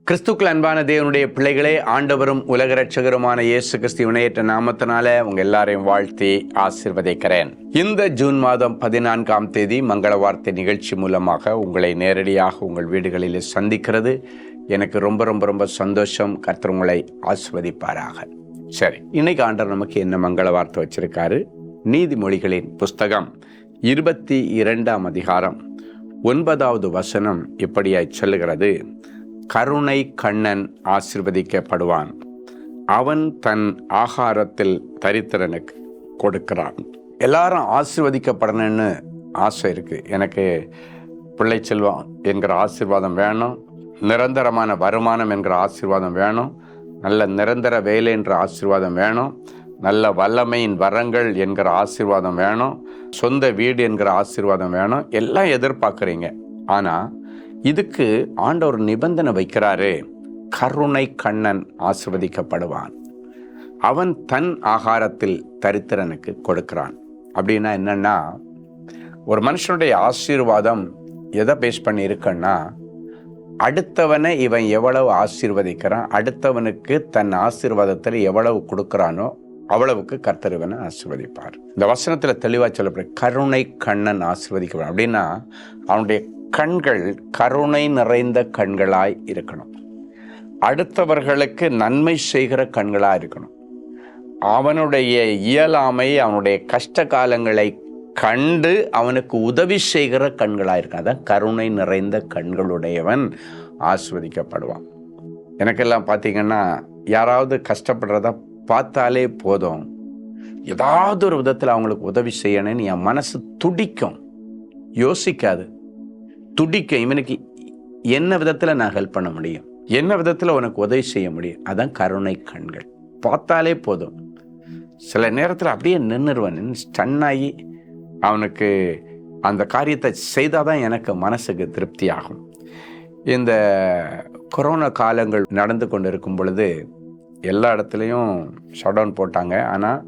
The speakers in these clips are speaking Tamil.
கிறிஸ்துக்கள் அன்பான தேவனுடைய பிள்ளைகளே, ஆண்டவரும் உலக ரட்சகருமான இயேசு கிறிஸ்து இணையற்ற நாமத்தினால உங்க எல்லாரையும் வாழ்த்தி ஆசீர்வதிக்கிறேன். இந்த ஜூன் மாதம் 14ஆம் தேதி மங்கள வார்த்தை நிகழ்ச்சி மூலமாக உங்களை நேரடியாக உங்கள் வீடுகளில் சந்திக்கிறது எனக்கு ரொம்ப ரொம்ப ரொம்ப சந்தோஷம். கர்த்தர் உங்களை ஆசீர்வதிப்பாராக. சரி, இன்னைக்கு ஆண்டவர் நமக்கு என்ன மங்கள வார்த்தை வச்சிருக்காரு? நீதிமொழிகளின் புஸ்தகம் 22ஆம் அதிகாரம் 9வது வசனம் இப்படியாய் சொல்லுகிறது: கருணை கண்ணன் ஆசீர்வதிக்கப்படுவான், அவன் தன் ஆகாரத்தில் தரித்திரனுக்கு கொடுக்கிறான். எல்லாரும் ஆசீர்வதிக்கப்படணும்னு ஆசை இருக்கு. எனக்கு பிள்ளை செல்வம் என்கிற ஆசீர்வாதம் வேணும், நிரந்தரமான வருமானம் என்கிற ஆசீர்வாதம் வேணும், நல்ல நிரந்தர வேலை என்ற ஆசீர்வாதம் வேணும், நல்ல வல்லமையின் வரங்கள் என்கிற ஆசீர்வாதம் வேணும், சொந்த வீடு என்கிற ஆசீர்வாதம் வேணும். எல்லாம் எதிர்பார்க்குறீங்க. ஆனால் இதுக்கு ஆண்டவர் நிபந்தனை வைக்கிறாரு. கருணை கண்ணன் ஆசீர்வதிக்கப்படுவான், அவன் தன் ஆகாரத்தில் தரித்திரனுக்கு கொடுக்கிறான். அப்படின்னா என்னன்னா, ஒரு மனுஷனுடைய ஆசீர்வாதம் எதை பேஸ் பண்ணி இருக்குன்னா, அடுத்தவனை இவன் எவ்வளவு ஆசீர்வதிக்கிறான், அடுத்தவனுக்கு தன் ஆசீர்வாதத்தில் எவ்வளவு கொடுக்கிறானோ அவ்வளவுக்கு கர்த்தர் இவனை ஆசீர்வதிப்பார். இந்த வசனத்தில் தெளிவாக சொல்லப்படுற கருணை கண்ணன் ஆசீர்வதிக்கப்படுவான் அப்படின்னா, அவனுடைய கண்கள் கருணை நிறைந்த கண்களாய் இருக்கணும், அடுத்தவர்களுக்கு நன்மை செய்கிற கண்களாக இருக்கணும், அவனுடைய இயலாமை அவனுடைய கஷ்ட காலங்களை கண்டு அவனுக்கு உதவி செய்கிற கண்களாக இருக்கும். அதான் கருணை நிறைந்த கண்களுடையவன் ஆசீர்வதிக்கப்படுவான். எனக்கெல்லாம் பார்த்தீங்கன்னா, யாராவது கஷ்டப்படுறத பார்த்தாலே போதும், ஏதாவது ஒரு விதத்தில் அவங்களுக்கு உதவி செய்யணும்னு என் மனசு துடிக்கும். யோசிக்காது, துடிக்கும். இவனுக்கு என்ன விதத்தில் நான் ஹெல்ப் பண்ண முடியும், என்ன விதத்தில் உனக்கு உதவி செய்ய முடியும். அதான் கருணை கண்கள். பார்த்தாலே போதும், சில நேரத்தில் அப்படியே நின்றுடுவேன், ஸ்டன்னாகி அவனுக்கு அந்த காரியத்தை செய்தால் தான் எனக்கு மனசுக்கு திருப்தி ஆகும். இந்த கொரோனா காலங்கள் நடந்து கொண்டு இருக்கும் பொழுது எல்லா இடத்துலையும் ஷட் டவுன் போட்டாங்க. ஆனால்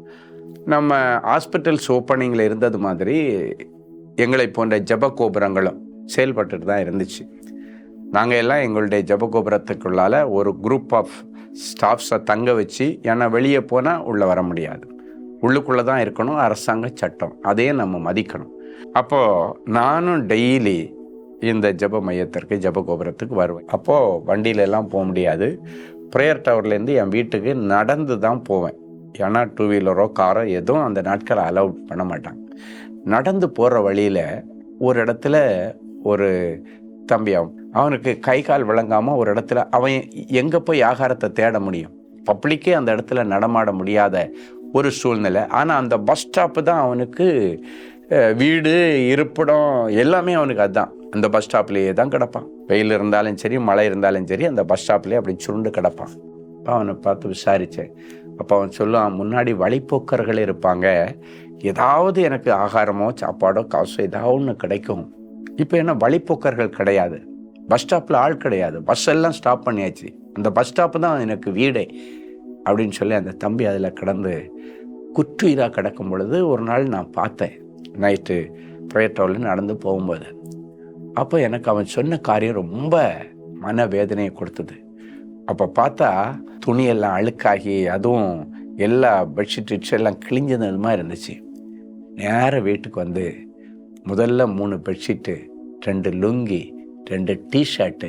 நம்ம ஹாஸ்பிட்டல்ஸ் ஓப்பனிங்கில் இருந்தது மாதிரி எங்களை போன்ற ஜப கோபுரங்களும் செயல்பட்டுட்டு தான் இருந்துச்சு. நாங்கள் எல்லாம் எங்களுடைய ஜப கோபுரத்துக்குள்ளால் ஒரு குரூப் ஆஃப் ஸ்டாஃப்ஸை தங்க வச்சு, ஏன்னா வெளியே போனால் உள்ளே வர முடியாது, உள்ளுக்குள்ளே தான் இருக்கணும், அரசாங்க சட்டம், அதையே நம்ம மதிக்கணும். அப்போது நானும் டெய்லி இந்த ஜப மையத்திற்கு ஜப கோபுரத்துக்கு வருவேன். அப்போது வண்டியிலெல்லாம் போக முடியாது, ப்ரேயர் டவர்லேருந்து என் வீட்டுக்கு நடந்து தான் போவேன். ஏன்னா 2 வீலரோ காரோ எதுவும் அந்த நாட்களை அலோவ் பண்ண மாட்டாங்க. நடந்து போகிற வழியில் ஒரு இடத்துல ஒரு தம்பி, அவனுக்கு கை கால் விளங்காமல் ஒரு இடத்துல அவன் எங்கே போய் ஆகாரத்தை தேட முடியும், பப்ளிக்கே அந்த இடத்துல நடமாட முடியாத ஒரு சூழ்நிலை. ஆனால் அந்த பஸ் ஸ்டாப்பு தான் அவனுக்கு வீடு, இருப்பிடம், எல்லாமே அவனுக்கு அதுதான். அந்த பஸ் ஸ்டாப்லேயே தான் கிடப்பான். வெயில் இருந்தாலும் சரி, மழை இருந்தாலும் சரி, அந்த பஸ் ஸ்டாப்லேயே அப்படி சுருண்டு கிடப்பான். அவனை பார்த்து விசாரித்தேன். அப்போ அவன் சொல்லுவான், முன்னாடி வழிப்போக்கர்கள் இருப்பாங்க, ஏதாவது எனக்கு ஆகாரமோ சாப்பாடோ காசோ ஏதாவது ஒன்று கிடைக்கும். இப்போ என்ன, வழிப்போக்கர்கள் கிடையாது, பஸ் ஸ்டாப்பில் ஆள் கிடையாது, பஸ் எல்லாம் ஸ்டாப் பண்ணியாச்சு, அந்த பஸ் ஸ்டாப்பு தான் எனக்கு வீடே அப்படின்னு சொல்லி அந்த தம்பி அதில் கிடந்து குற்றுயிராக கிடக்கும் பொழுது ஒரு நாள் நான் பார்த்தேன், நைட்டு ப்ரேயர் டவரில் நடந்து போகும்போது. அப்போ எனக்கு அவன் சொன்ன காரியம் ரொம்ப மனவேதனையை கொடுத்தது. அப்போ பார்த்தா துணியெல்லாம் அழுக்காகி, அதுவும் எல்லா பெட்ஷீட் எல்லாம் கிழிஞ்சது மாதிரி இருந்துச்சு. நேராக வீட்டுக்கு வந்து முதல்ல 3 பெட்ஷீட்டு, 2 லுங்கி, 2 டிஷர்ட்டு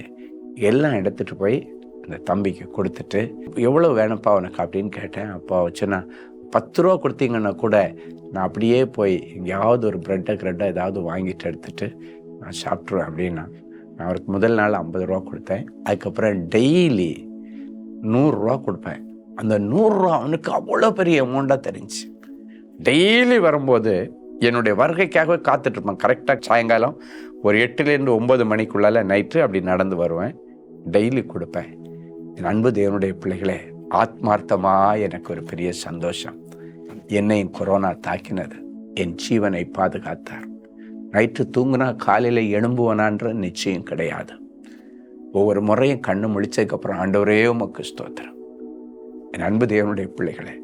எல்லாம் எடுத்துகிட்டு போய் அந்த தம்பிக்கு கொடுத்துட்டு, எவ்வளோ வேணும்ப்பா உனக்கு அப்படின்னு கேட்டேன். அப்போ வச்சுன்னா 10 ரூபா கொடுத்தீங்கன்னா கூட நான் அப்படியே போய் எங்கேயாவது ஒரு ப்ரெட்டை ஏதாவது வாங்கிட்டு எடுத்துகிட்டு நான் சாப்பிட்ருவேன் அப்படின்னா. நான் அவருக்கு முதல் நாள் 50 ரூபா கொடுத்தேன். அதுக்கப்புறம் டெய்லி 100 ரூபா கொடுப்பேன். அந்த 100 ரூபா அவனுக்கு அவ்வளோ பெரிய அமௌண்ட்டாக தெரிஞ்சு. டெய்லி வரும்போது என்னுடைய வருகைக்காகவே காத்துட்ருப்பேன். கரெக்டாக சாயங்காலம் ஒரு 8லேருந்து 9 மணிக்குள்ளால் நைட்டு அப்படி நடந்து வருவேன், டெய்லி கொடுப்பேன். என் அன்பு தேவனுடைய பிள்ளைகளே, ஆத்மார்த்தமாக எனக்கு ஒரு பெரிய சந்தோஷம். என்னையும் கொரோனா தாக்கினது, என் ஜீவனை பாதுகாத்தார். நைட்டு தூங்குனா காலையில் எழும்புவனான்ற நிச்சயம் கிடையாது. ஒவ்வொரு முறையும் கண்ணு முழிச்சதுக்கப்புறம் ஆண்டவரே உமக்கு ஸ்தோத்திரம். என் அன்பு தேவனுடைய பிள்ளைகளே,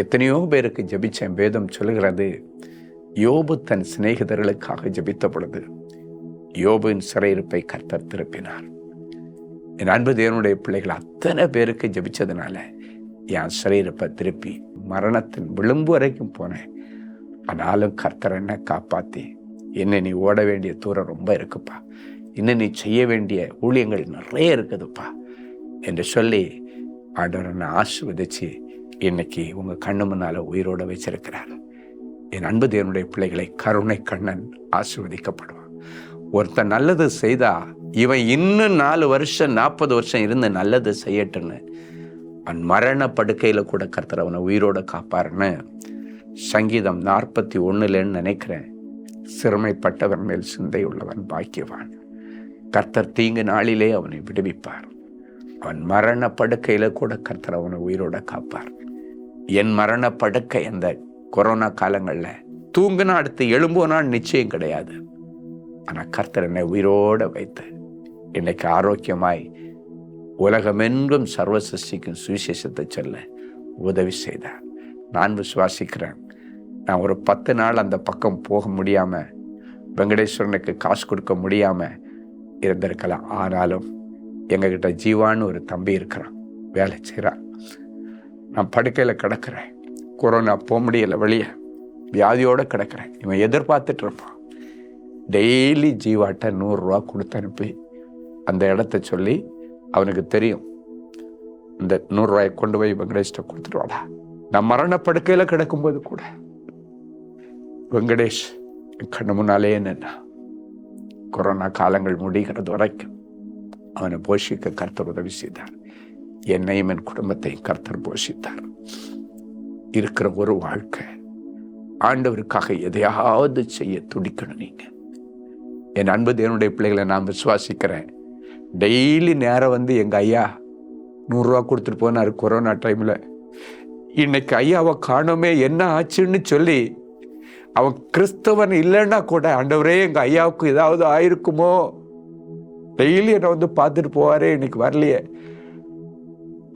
எத்தனையோ பேருக்கு ஜெபிச்சேன். வேதம் சொல்லுகிறது, யோபு தன் சிநேகிதர்களுக்காக ஜெபித்த பொழுது யோபுவின் சிறையிருப்பை கர்த்தர் திருப்பினார். என் அன்பு தேவனுடைய பிள்ளைகள் அத்தனை பேருக்கு ஜெபிச்சதுனால என் சரீரப்பை திருப்பி மரணத்தின் விளிம்பு வரைக்கும் போனேன். ஆனாலும் கர்த்தர் என்ன காப்பாற்றி, இன்னும் நீ ஓட வேண்டிய தூரம் ரொம்ப இருக்குப்பா, இன்னும் நீ செய்ய வேண்டிய ஊழியங்கள் நிறைய இருக்குதுப்பா என்று சொல்லி ஆண்டவர் என்னை ஆசீர்வதிச்சு இன்னைக்கு உங்கள் கண்ணு முன்னால் உயிரோடு வச்சிருக்கிறார். என் அன்பு தேவனுடைய பிள்ளைகளை, கருணை கண்ணன் ஆசீர்வதிக்கப்படுவான். ஒருத்தன் நல்லது செய்தா இவன் இன்னும் 4 வருஷம் 40 வருஷம் இருந்து நல்லது செய்யட்டுன்னு அவன் மரண படுக்கையில் கூட கர்த்தர் அவனை உயிரோட காப்பாருன்னு சங்கீதம் 41 நினைக்கிறேன். சிறுமைப்பட்டவன் மேல் சிந்தை உள்ளவன் பாக்கியவான், கர்த்தர் தீங்கு நாளிலே அவனை விடுவிப்பார். அவன் மரண படுக்கையில் கூட கர்த்தர் அவனை உயிரோட காப்பார். என் மரண படுக்கை அந்த கொரோனா காலங்களில் தூங்குனா அடுத்து எழும்போனான்னு நிச்சயம் கிடையாது. ஆனால் கர்த்தர் என்னை உயிரோடு வைத்து இன்னைக்கு ஆரோக்கியமாய் உலகமென்றும் சர்வ சிருஷ்டிக்கும் சுவிசேஷத்தை சொல்ல உதவி செய்தார். நான் விசுவாசிக்கிறேன், நான் ஒரு 10 நாள் அந்த பக்கம் போக முடியாமல், வெங்கடேஸ்வரனுக்கு காசு கொடுக்க முடியாமல் இருந்திருக்கலாம். ஆனாலும் எங்ககிட்ட ஜீவான்னு ஒரு தம்பி இருக்கிறான், வேலை செய்கிறான். நான் படுக்கையில் கிடக்கிறேன், கொரோனா போக முடியலை, வெளியே வியாதியோடு கிடக்கிறேன். இவன் எதிர்பார்த்துட்டு இருப்பான். டெய்லி ஜீவாட்ட 100 ரூபா கொடுத்து அனுப்பி அந்த இடத்த சொல்லி, அவனுக்கு தெரியும் இந்த 100 ரூபாயை கொண்டு போய் வெங்கடேஷ்ட கொடுத்துருவாடா. நான் மரணப்படுக்கையில் கிடக்கும்போது கூட வெங்கடேஷ் கண்ணு முன்னாலே என்னன்னா, கொரோனா காலங்கள் முடிகிறது வரைக்கும் அவனை போஷிக்க கர்த்தர் உதவி செய்தார். என்னையும் என் குடும்பத்தையும் கர்த்தர் போஷித்தார். இருக்கிற ஒரு வாழ்க்கை ஆண்டவருக்காக எதையாவது செய்ய துடிக்கணும். நீங்க என் அன்பு தேவனுடைய பிள்ளைகளை நான் விசுவாசிக்கிறேன். டெய்லி நேரம் வந்து எங்கள் ஐயா 100 ரூபா கொடுத்துட்டு போனார் கொரோனா டைமில். இன்னைக்கு ஐயாவை காணோமே, என்ன ஆச்சுன்னு சொல்லி அவன் கிறிஸ்தவன் இல்லைன்னா கூட, ஆண்டவரே எங்கள் ஐயாவுக்கு ஏதாவது ஆயிருக்குமோ, டெய்லி என்னை வந்து பார்த்துட்டு போவாரே, இன்னைக்கு வரலையே.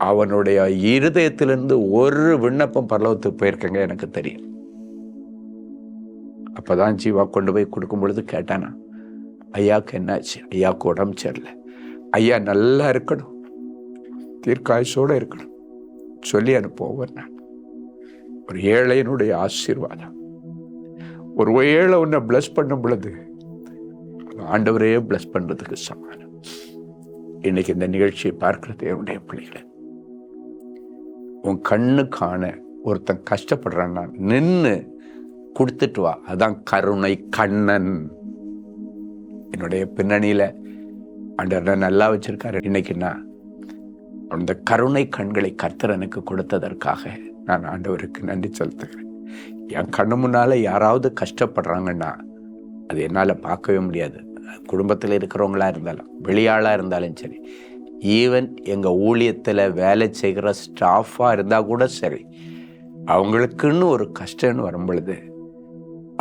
அவனுடைய இருதயத்திலிருந்து ஒரு விண்ணப்பம் பரலோகத்துக்கு போயிருக்கங்க, எனக்கு தெரியும். அப்போதான் ஜீவா கொண்டு போய் கொடுக்கும் பொழுது கேட்டானா, ஐயாவுக்கு என்னாச்சு, ஐயாவுக்கு உடம்பு சரியில்லை, ஐயா நல்லா இருக்கணும், தீர்க்காயுசோடு இருக்கணும் சொல்லி அனுப்புவோம். நான் ஒரு ஏழையினுடைய ஆசீர்வாதம், ஒரு ஏழை உன்னை பிளஸ் பண்ணும் பொழுது ஆண்டவரே பிளஸ் பண்றதுக்கு சமானம். இன்னைக்கு இந்த நிகழ்ச்சியை பார்க்கிறது என்னுடைய பிள்ளைகளை, உன் கண்ணு காண ஒருத்தன் கஷ்டப்படுறான்னா நின்று கொடுத்துட்டு வா. அதான் கருணை கண்ணன். என்னுடைய பின்னணியில ஆண்டவர் நல்லா வச்சிருக்காரு. இன்னைக்கு நான் அந்த கருணை கண்களை கர்த்தர் எனக்கு கொடுத்ததற்காக நான் ஆண்டவருக்கு நன்றி செலுத்துகிறேன். என் கண்ணு முன்னால யாராவது கஷ்டப்படுறாங்கன்னா அது என்னால் பார்க்கவே முடியாது. குடும்பத்தில் இருக்கிறவங்களா இருந்தாலும், வெளியாளாக இருந்தாலும் சரி, ஈவன் எங்கள் ஊழியத்தில் வேலை செய்கிற ஸ்டாஃபாக இருந்தால் கூட சரி, அவங்களுக்குன்னு ஒரு கஷ்டம்னு வரும் பொழுது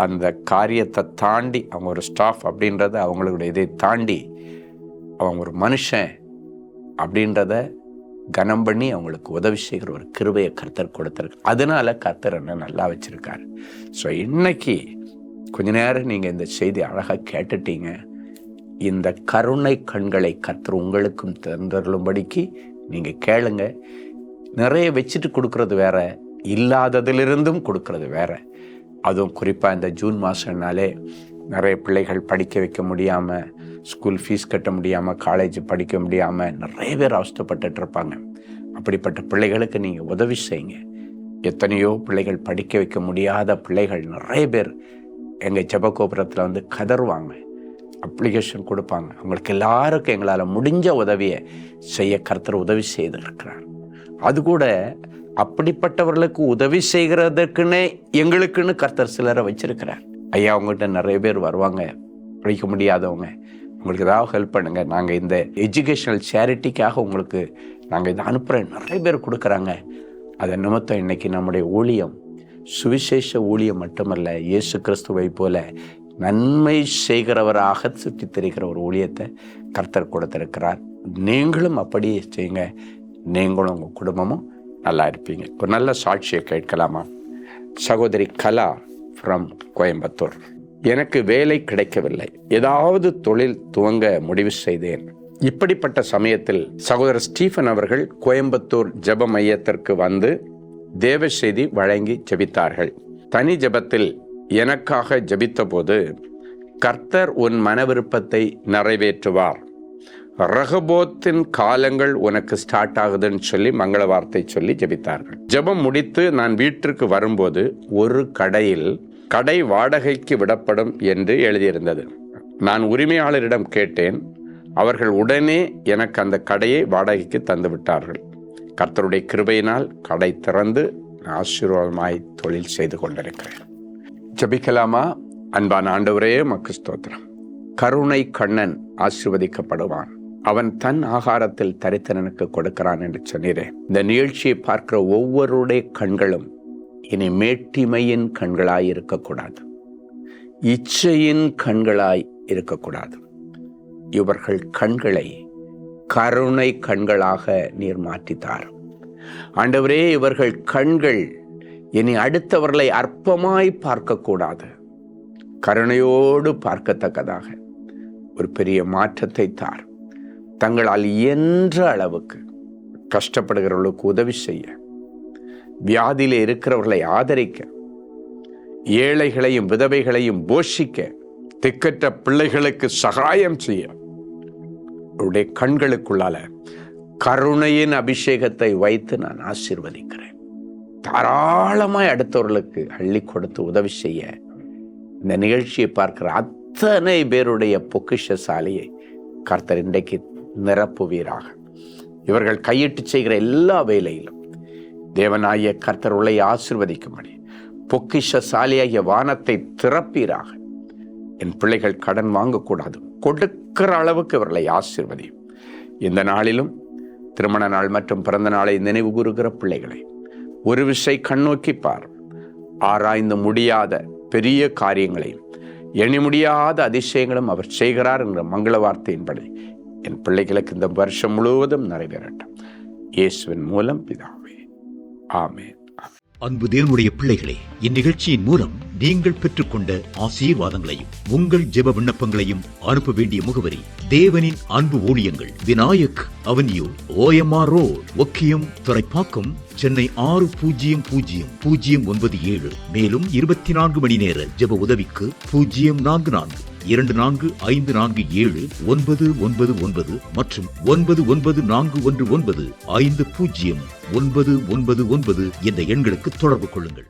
அந்த காரியத்தை தாண்டி, அவங்க ஒரு ஸ்டாஃப் அப்படின்றத அவங்களுடைய இதை தாண்டி அவங்க ஒரு மனுஷன் அப்படின்றத கனம் பண்ணி அவங்களுக்கு உதவி செய்கிற ஒரு கிருபையை கர்த்தர் கொடுத்துருக்கு. அதனால கர்த்தர் என்ன நல்லா வச்சிருக்காரு. ஸோ இன்னைக்கு கொஞ்ச நேரம் நீங்கள் இந்த செய்தி அழகாக கேட்டுட்டீங்க. இந்த கருணை கண்களை கர்த்தர் உங்களுக்கும் தந்தருளும்படிக்கு நீங்கள் கேளுங்க. நிறைய வச்சுட்டு கொடுக்கறது வேற, இல்லாததிலிருந்தும் கொடுக்கறது வேற. அதுவும் குறிப்பாக இந்த ஜூன் மாதம்னாலே நிறைய பிள்ளைகள் படிக்க வைக்க முடியாமல், ஸ்கூல் ஃபீஸ் கட்ட முடியாமல், காலேஜ் படிக்க முடியாமல் நிறைய பேர் அவஸ்தைப்பட்டு இருப்பாங்க. அப்படிப்பட்ட பிள்ளைகளுக்கு நீங்கள் உதவி செய்யுங்க. எத்தனையோ பிள்ளைகள் படிக்க வைக்க முடியாத பிள்ளைகள் நிறைய பேர் எங்கள் ஜெபகோபுரத்தில் வந்து கதறுவாங்க, அப்ளிகேஷன் கொடுப்பாங்க. அவங்களுக்கு எல்லாருக்கும் எங்களால் முடிஞ்ச உதவியை செய்ய கர்த்தர் உதவி செய்திருக்கிறார். அது கூட அப்படிப்பட்டவர்களுக்கு உதவி செய்கிறதுக்குன்னே எங்களுக்குன்னு கர்த்தர் சிலரை வச்சிருக்கிறார். ஐயா, அவங்ககிட்ட நிறைய பேர் வருவாங்க, படிக்க முடியாதவங்க, உங்களுக்கு ஏதாவது ஹெல்ப் பண்ணுங்க, நாங்கள் இந்த எஜுகேஷனல் சேரிட்டிக்காக உங்களுக்கு நாங்கள் இதை அனுப்புகிறேன், நிறைய பேர் கொடுக்குறாங்க. அதை நிமித்தம் இன்னைக்கு நம்முடைய ஊழியம் சுவிசேஷ ஊழியம் மட்டுமல்ல, இயேசு கிறிஸ்துவை போல நன்மை செய்கிறவராக சுற்றி தெரிகிற ஒரு ஊழியத்தை கர்த்தர் கொடுத்திருக்கிறார். நீங்களும் அப்படியே செய்யுங்க, நீங்களும் உங்கள் குடும்பமும் நல்லா இருப்பீங்க. ஒரு நல்ல சாட்சியை கேட்கலாமா? சகோதரி கலா ஃப்ரம் கோயம்புத்தூர். எனக்கு வேலை கிடைக்கவில்லை, ஏதாவது தொழில் துவங்க முடிவு செய்தேன். இப்படிப்பட்ட சமயத்தில் சகோதரர் ஸ்டீஃபன் அவர்கள் கோயம்புத்தூர் ஜெப மையத்திற்கு வந்து தேவ செய்தி வழங்கி ஜெபித்தார்கள். தனி ஜெபத்தில் எனக்காக ஜெபித்த போது, கர்த்தர் உன் மன விருப்பத்தை நிறைவேற்றுவார், ரகபோத்தின் காலங்கள் உனக்கு ஸ்டார்ட் ஆகுதுன்னு சொல்லி மங்கள வார்த்தை சொல்லி ஜெபித்தார்கள். ஜெபம் முடித்து நான் வீட்டிற்கு வரும்போது ஒரு கடையில் கடை வாடகைக்கு விடப்படும் என்று எழுதியிருந்தது. நான் உரிமையாளரிடம் கேட்டேன். அவர்கள் உடனே எனக்கு அந்த கடையை வாடகைக்கு தந்து விட்டார்கள். கர்த்தருடைய கிருபையினால் கடை திறந்து ஆசீர்வாதமாய் தொழில் செய்து கொண்டிருக்கிறேன். ஜெபிக்கலாமா? அன்பான ஆண்டவரே, உமக்கு ஸ்தோத்திரம். கருணை கண்ணன் ஆசீர்வதிக்கப்படுவான், அவன் தன் ஆகாரத்தில் தரித்திரனுக்கு கொடுக்கிறான் என்று சொன்னீரே. இந்த நிகழ்ச்சியை பார்க்கிற ஒவ்வொருடைய கண்களும் இனி மேட்டிமையின் கண்களாய் இருக்கக்கூடாது, இச்சையின் கண்களாய் இருக்கக்கூடாது. இவர்கள் கண்களை கருணை கண்களாக நீர் மாற்றித்தார் ஆண்டவரே. இவர்கள் கண்கள் இனி அடுத்தவர்களை அற்பமாய் பார்க்கக்கூடாது, கருணையோடு பார்க்கத்தக்கதாக ஒரு பெரிய மாற்றத்தை தார். தங்களால் இயன்ற அளவுக்கு கஷ்டப்படுகிறவர்களுக்கு உதவி செய்ய, வியாதியிலே இருக்கிறவர்களை ஆதரிக்க, ஏழைகளையும் விதவைகளையும் போஷிக்க, திக்கற்ற பிள்ளைகளுக்கு சகாயம் செய்ய, அவருடைய கண்களுக்குள்ளால கருணையின் அபிஷேகத்தை வைத்து நான் ஆசீர்வதிக்கிறேன். தாராளமாய் அடுத்தவர்களுக்கு அள்ளி கொடுத்து உதவி செய்ய இந்த நிகழ்ச்சியை பார்க்கிற அத்தனை பேருடைய பொக்கிஷசாலியை கர்த்தர் இன்றைக்கு நிரப்புவீராக. இவர்கள் கையிட்டு செய்கிற எல்லா வேலையிலும் தேவனாகிய கர்த்தர் உள்ளே ஆசீர்வதிக்கும்படி பொக்கிஷசாலியாகிய வானத்தை திறப்பீராக. என் பிள்ளைகள் கடன் வாங்கக்கூடாது, கொடுக்கிற அளவுக்கு இவர்களை ஆசீர்வதியும். இந்த நாளிலும் திருமண நாள் மற்றும் பிறந்த நாளை நினைவு கூறுகிற பிள்ளைகளை ஒரு விசை கண்ணோக்கி பார். ஆராய்ந்து முடியாத பெரிய காரியங்களையும் எண்ணி முடியாத அதிசயங்களும் அவர் செய்கிறார் என்ற மங்கள வார்த்தையின்படி என் பிள்ளைகளுக்கு இந்த வருஷம் முழுவதும் நிறைவேறட்டும். இயேசுவின் மூலம் பிதாவே, ஆமென். அன்பு தேவனுடைய பிள்ளைகளே, இந்நிகழ்ச்சியின் மூலம் நீங்கள் பெற்றுக்கொண்ட ஆசீர்வாதங்களையும் உங்கள் ஜெப விண்ணப்பங்களையும் அனுப்ப வேண்டிய முகவரி: தேவனின் அன்பு ஊழியங்கள், Vinayak avenue, OMR road, Okkiyam, Thoraipakkam, Chennai 600097. மேலும் 24 மணி நேர ஜெப உதவிக்கு 044-24547-999 மற்றும் 9941150999 என்ற எண்களுக்கு தொடர்பு கொள்ளுங்கள்.